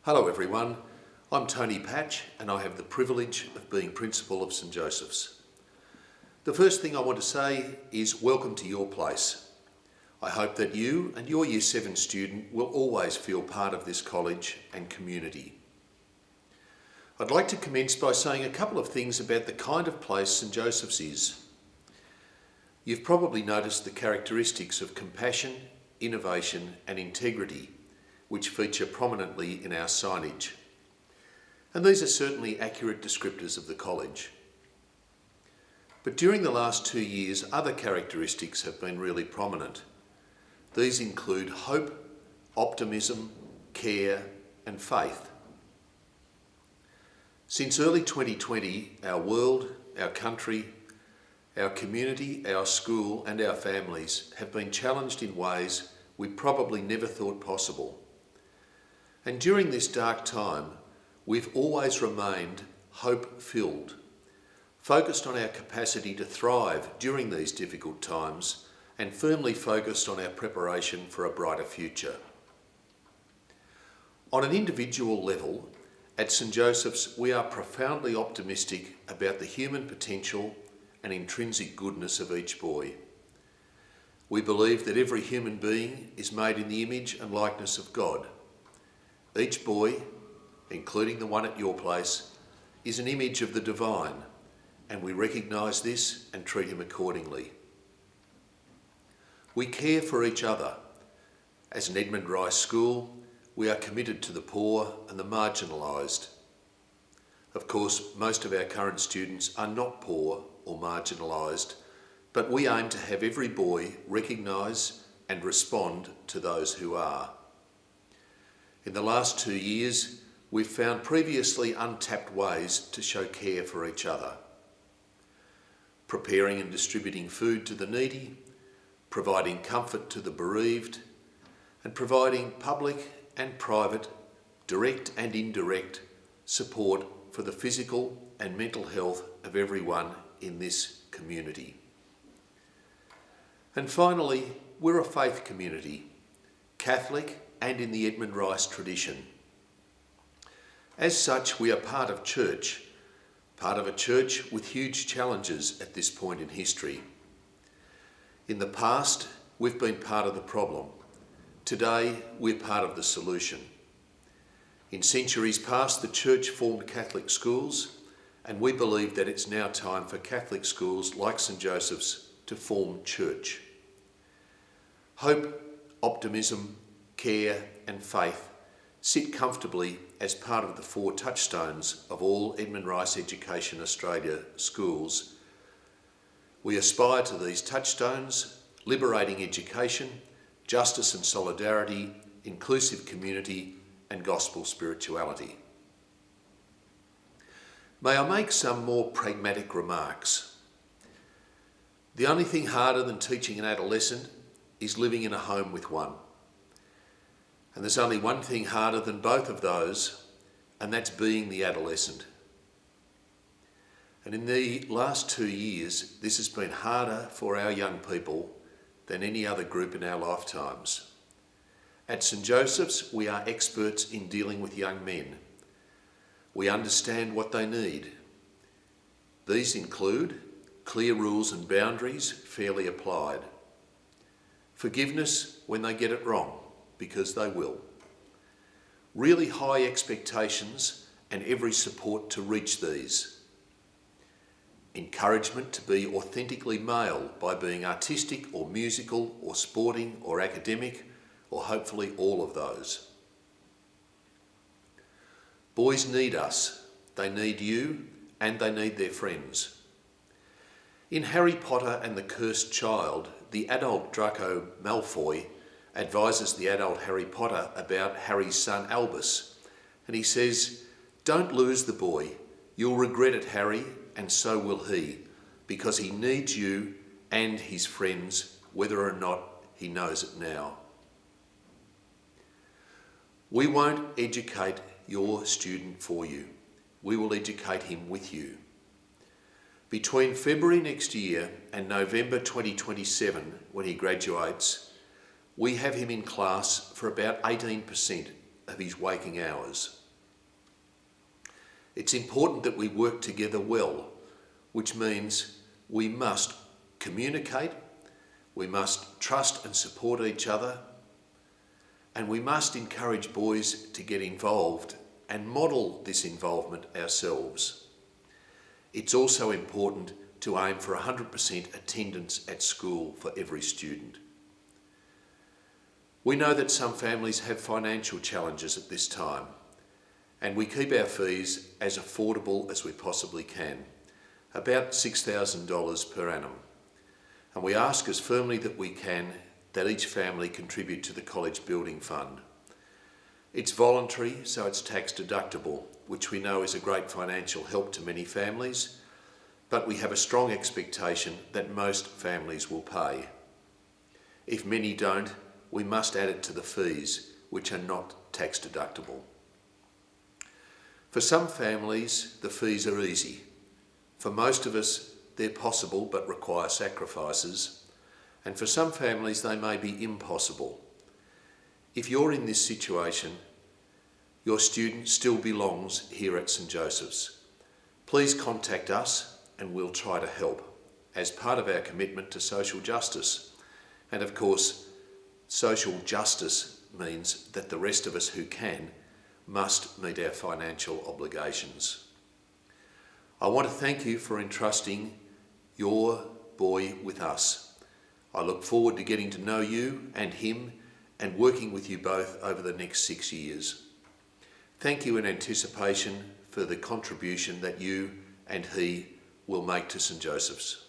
Hello everyone, I'm Tony Paatsch and I have the privilege of being Principal of St Joseph's. The first thing I want to say is welcome to your place. I hope that you and your Year 7 student will always feel part of this college and community. I'd like to commence by saying a couple of things about the kind of place St Joseph's is. You've probably noticed the characteristics of compassion, innovation and integrity which feature prominently in our signage. And these are certainly accurate descriptors of the college. But during the last 2 years, other characteristics have been really prominent. These include hope, optimism, care and faith. Since early 2020, our world, our country, our community, our school and our families have been challenged in ways we probably never thought possible. And during this dark time, we've always remained hope-filled, focused on our capacity to thrive during these difficult times and firmly focused on our preparation for a brighter future. On an individual level, at St Joseph's, we are profoundly optimistic about the human potential and intrinsic goodness of each boy. We believe that every human being is made in the image and likeness of God. Each boy, including the one at your place, is an image of the divine, and we recognise this and treat him accordingly. We care for each other. As an Edmund Rice school, we are committed to the poor and the marginalised. Of course, most of our current students are not poor or marginalised, but we aim to have every boy recognise and respond to those who are. In the last 2 years, we've found previously untapped ways to show care for each other. Preparing and distributing food to the needy, providing comfort to the bereaved, and providing public and private, direct and indirect support for the physical and mental health of everyone in this community. And finally, we're a faith community, Catholic and in the Edmund Rice tradition. As such, we are part of a church with huge challenges at this point in history. In the past, we've been part of the problem. Today, we're part of the solution. In centuries past, the church formed Catholic schools, and we believe that it's now time for Catholic schools like St Joseph's to form church. Hope, optimism, care and faith sit comfortably as part of the 4 touchstones of all Edmund Rice Education Australia schools. We aspire to these touchstones: liberating education, justice and solidarity, inclusive community and gospel spirituality. May I make some more pragmatic remarks? The only thing harder than teaching an adolescent is living in a home with one. And there's only one thing harder than both of those, and that's being the adolescent. And in the last 2 years, this has been harder for our young people than any other group in our lifetimes. At St Joseph's, we are experts in dealing with young men. We understand what they need. These include clear rules and boundaries fairly applied, forgiveness when they get it wrong, because they will, really high expectations and every support to reach these, encouragement to be authentically male by being artistic or musical or sporting or academic, or hopefully all of those. Boys need us, they need you, and they need their friends. In Harry Potter and the Cursed Child, the adult Draco Malfoy advises the adult Harry Potter about Harry's son Albus, and he says, "Don't lose the boy. You'll regret it, Harry, and so will he, because he needs you and his friends, whether or not he knows it now." We won't educate your student for you. We will educate him with you. Between February next year and November 2027, when he graduates, we have him in class for about 18% of his waking hours. It's important that we work together well, which means we must communicate, we must trust and support each other, and we must encourage boys to get involved and model this involvement ourselves. It's also important to aim for 100% attendance at school for every student. We know that some families have financial challenges at this time, and we keep our fees as affordable as we possibly can, about $6,000 per annum. And we ask as firmly that we can that each family contribute to the College Building Fund. It's voluntary, so it's tax deductible, which we know is a great financial help to many families, but we have a strong expectation that most families will pay. If many don't, we must add it to the fees, which are not tax deductible. For some families, the fees are easy. For most of us, they're possible but require sacrifices. And for some families, they may be impossible. If you're in this situation, your student still belongs here at St Joseph's. Please contact us and we'll try to help as part of our commitment to social justice. And of course, social justice means that the rest of us who can must meet our financial obligations. I want to thank you for entrusting your boy with us. I look forward to getting to know you and him and working with you both over the next 6 years. Thank you in anticipation for the contribution that you and he will make to St Joseph's.